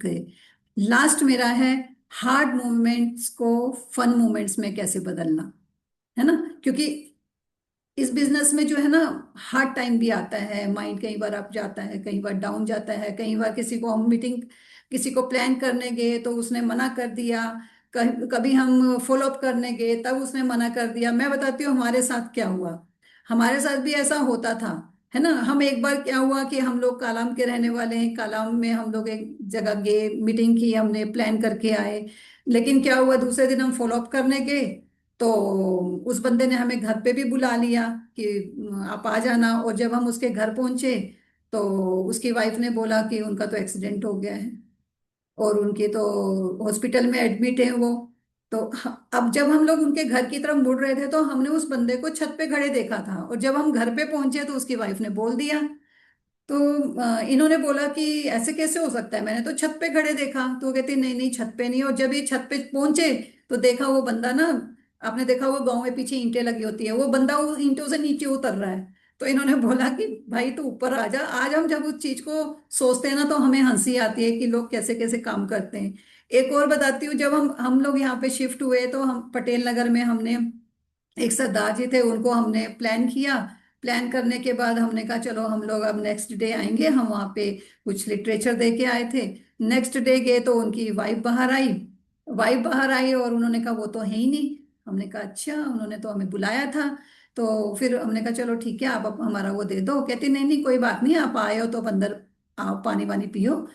गए। लास्ट मेरा है हार्ड मोमेंट्स को फन मोमेंट्स में कैसे बदलना, है ना। क्योंकि इस बिजनेस में जो है ना, हार्ड टाइम भी आता है, माइंड कई बार अप जाता है, कई बार डाउन जाता है, कई बार किसी को हम मीटिंग, किसी को प्लान करने गए तो उसने मना कर दिया, कभी हम फॉलो अप करने गए तब उसने मना कर दिया। मैं बताती हूँ हमारे साथ क्या हुआ। हमारे साथ भी ऐसा होता था, है ना। हम एक बार क्या हुआ कि हम लोग कालाम के रहने वाले हैं, कालाम में हम लोग एक जगह गए, मीटिंग की, हमने प्लान करके आए। लेकिन क्या हुआ, दूसरे दिन हम फॉलो अप करने गए तो उस बंदे ने हमें घर पे भी बुला लिया कि आप आ जाना। और जब हम उसके घर पहुंचे तो उसकी वाइफ ने बोला कि उनका तो एक्सीडेंट हो गया है और उनके तो हॉस्पिटल में एडमिट है वो। तो अब जब हम लोग उनके घर की तरफ मुड़ रहे थे तो हमने उस बंदे को छत पे खड़े देखा था, और जब हम घर पे पहुंचे तो उसकी वाइफ ने बोल दिया। तो इन्होंने बोला कि ऐसे कैसे हो सकता है, मैंने तो छत पे खड़े देखा। तो वो कहती नहीं नहीं, छत पे नहीं। और जब ये छत पे पहुंचे तो देखा वो बंदा ना, आपने देखा वो गांव में पीछे ईंटें लगी होती है, वो बंदा वो ईंटों से नीचे उतर रहा है। तो इन्होंने बोला कि भाई तू ऊपर आ जा। आज हम जब उस चीज को सोचते हैं ना तो हमें हंसी आती है कि लोग कैसे कैसे काम करते हैं। एक और बताती हूँ, जब हम लोग यहाँ पे शिफ्ट हुए तो हम पटेल नगर में, हमने एक सरदार जी थे, उनको हमने प्लान किया। प्लान करने के बाद हमने कहा चलो हम लोग अब नेक्स्ट डे आएंगे, हम वहाँ पे कुछ लिटरेचर दे के आए थे। नेक्स्ट डे गए तो उनकी वाइफ बाहर आई। वाइफ बाहर आई और उन्होंने कहा वो तो है ही नहीं। हमने कहा अच्छा, उन्होंने तो हमें बुलाया था। तो फिर हमने कहा चलो ठीक है, आप हमारा वो दे दो। कहती नहीं नहीं कोई बात नहीं, आप आए हो तो अब अंदर आओ, पानी वानी पियो।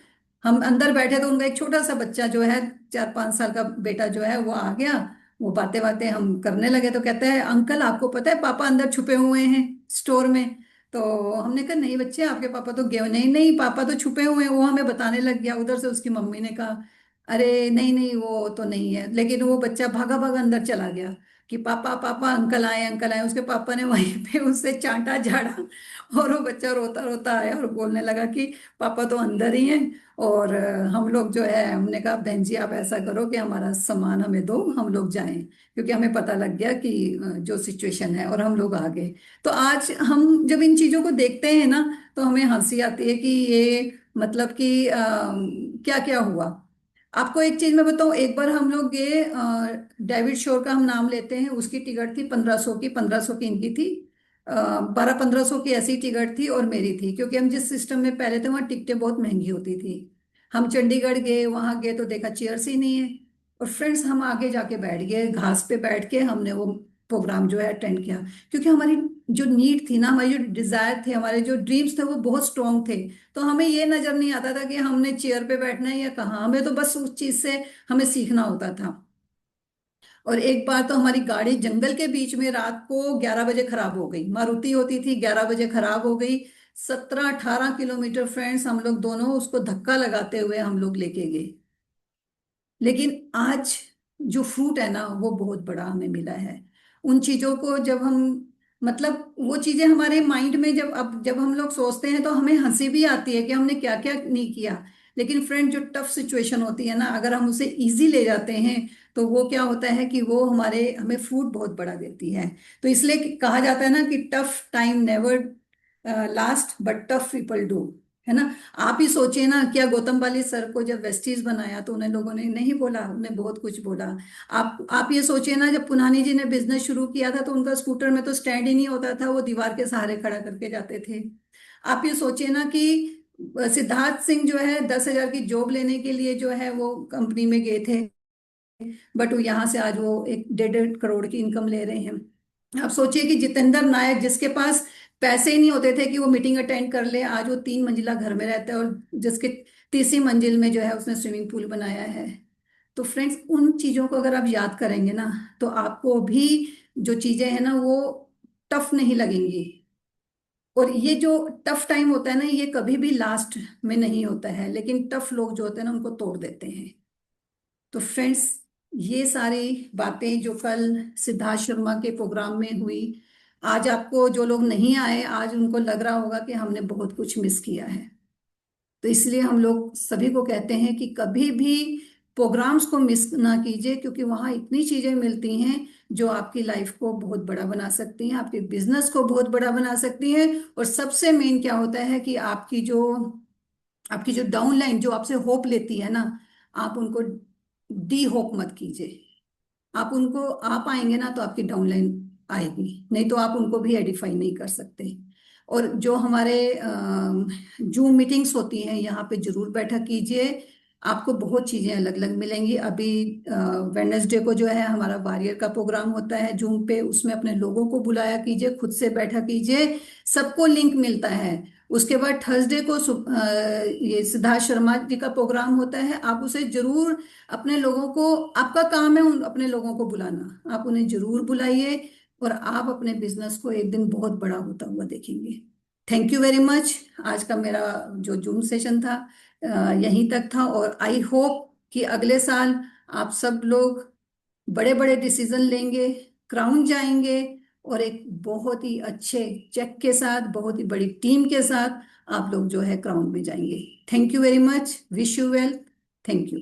हम अंदर बैठे तो उनका एक छोटा सा बच्चा जो है, 4-5 साल का बेटा जो है, वो आ गया। वो बातें बातें हम करने लगे तो कहते हैं अंकल आपको पता है पापा अंदर छुपे हुए हैं स्टोर में। तो हमने कहा नहीं बच्चे, आपके पापा तो गए नहीं, नहीं पापा तो छुपे हुए हैं। वो हमें बताने लग गया। उधर से उसकी मम्मी ने कहा अरे नहीं नहीं वो तो नहीं है। लेकिन वो बच्चा भागा भागा अंदर चला गया कि पापा पापा अंकल आए अंकल आए। उसके पापा ने वहीं पे उससे चांटा झाड़ा और वो बच्चा रोता रोता आया और बोलने लगा कि पापा तो अंदर ही हैं। और हम लोग जो है, हमने कहा बहन जी आप ऐसा करो कि हमारा सामान हमें दो, हम लोग जाएं। क्योंकि हमें पता लग गया कि जो सिचुएशन है, और हम लोग आ गए। तो आज हम जब इन चीजों को देखते हैं ना तो हमें हंसी आती है कि ये मतलब कि क्या क्या हुआ। आपको एक चीज मैं बताऊं, एक बार हम लोग गए, डेविड शोर का हम नाम लेते हैं, उसकी टिकट थी 1500 की, 1500 की इनकी थी। 1200-1500 की ऐसी टिकट थी और मेरी थी, क्योंकि हम जिस सिस्टम में पहले थे वहाँ टिकटें बहुत महंगी होती थी। हम चंडीगढ़ गए, वहां गए तो देखा चेयर्स ही नहीं है। और फ्रेंड्स हम आगे जाके बैठ गए, घास पे बैठ के हमने वो प्रोग्राम जो है अटेंड किया। क्योंकि हमारी जो नीड थी ना, हमारी जो डिजायर थे, हमारे जो ड्रीम्स थे वो बहुत स्ट्रांग थे। तो हमें ये नजर नहीं आता था कि हमने चेयर पे बैठना है या कहाँ, हमें तो बस उस चीज से हमें सीखना होता था। और एक बार तो हमारी गाड़ी जंगल के बीच में रात को 11 बजे खराब हो गई, मारुति होती थी, 11 बजे खराब हो गई। 17-18 किलोमीटर फ्रेंड्स हम लोग दोनों उसको धक्का लगाते हुए हम लोग लेके गए। लेकिन आज जो फ्रूट है ना वो बहुत बड़ा हमें मिला है। उन चीजों को जब हम, मतलब वो चीजें हमारे माइंड में जब हम लोग सोचते हैं तो हमें हंसी भी आती है कि हमने क्या क्या नहीं किया। लेकिन फ्रेंड जो टफ सिचुएशन होती है ना, अगर हम उसे इजी ले जाते हैं तो वो क्या होता है कि वो हमें फ्रूट बहुत बड़ा देती है। तो इसलिए कहा जाता है ना कि tough time never last but tough people do, है ना। आप ही सोचिए ना, क्या गौतम पाली सर को जब वेस्टीज बनाया तो उन्हें लोगों ने नहीं बोला, उन्हें बहुत कुछ बोला। आप ये सोचिए ना, जब पुनानी जी ने बिजनेस शुरू किया था तो उनका स्कूटर में तो स्टैंड ही नहीं होता था, वो दीवार के सहारे खड़ा करके जाते थे। आप ये सोचिए ना कि सिद्धार्थ सिंह जो है 10,000 की जॉब लेने के लिए जो है वो कंपनी में गए थे, बट वो यहाँ से आज वो 1.5-1.5 करोड़ की इनकम ले रहे हैं। आप सोचिए कि जितेंद्र नायक, जिसके पास पैसे ही नहीं होते थे कि वो मीटिंग अटेंड कर ले, आज वो 3 मंजिला घर में रहता है, और जिसके तीसरी मंजिल में जो है उसने स्विमिंग पूल बनाया है। तो फ्रेंड्स उन चीजों को अगर आप याद करेंगे ना तो आपको भी जो चीजें हैं ना वो टफ नहीं लगेंगी। और ये जो टफ टाइम होता है ना, ये कभी भी लास्ट में नहीं होता है, लेकिन टफ लोग जो होते हैं ना उनको तोड़ देते हैं। तो फ्रेंड्स ये सारी बातें जो कल सिद्धार्थ शर्मा के प्रोग्राम में हुई, आज आपको जो लोग नहीं आए आज उनको लग रहा होगा कि हमने बहुत कुछ मिस किया है। तो इसलिए हम लोग सभी को कहते हैं कि कभी भी प्रोग्राम्स को मिस ना कीजिए, क्योंकि वहाँ इतनी चीजें मिलती हैं जो आपकी लाइफ को बहुत बड़ा बना सकती हैं, आपके बिजनेस को बहुत बड़ा बना सकती हैं। और सबसे मेन क्या होता है कि आपकी जो आपकी जो डाउन लाइन जो आपसे होप लेती है ना, आप उनको डी होप मत कीजिए। आप उनको, आप आएंगे ना तो आपकी डाउनलाइन आएगी, नहीं तो आप उनको भी एडिफाई नहीं कर सकते। और जो हमारे जूम मीटिंग्स होती हैं, यहाँ पे जरूर बैठा कीजिए। आपको बहुत चीजें अलग अलग मिलेंगी। अभी वेडनेसडे को जो है हमारा वॉरियर का प्रोग्राम होता है जूम पे, उसमें अपने लोगों को बुलाया कीजिए, खुद से बैठा कीजिए, सबको लिंक मिलता है। उसके बाद थर्सडे को ये सिद्धार्थ शर्मा जी का प्रोग्राम होता है, आप उसे जरूर अपने लोगों को, आपका काम है उन अपने लोगों को बुलाना, आप उन्हें जरूर बुलाइए, और आप अपने बिजनेस को एक दिन बहुत बड़ा होता हुआ देखेंगे। Thank you very much. आज का मेरा जो जूम सेशन था यहीं तक था, और आई होप कि अगले साल आप सब लोग बड़े बड़े डिसीजन लेंगे, क्राउन जाएंगे, और एक बहुत ही अच्छे चेक के साथ, बहुत ही बड़ी टीम के साथ आप लोग जो है क्राउन में जाएंगे। Thank you very much, wish you well. Thank you.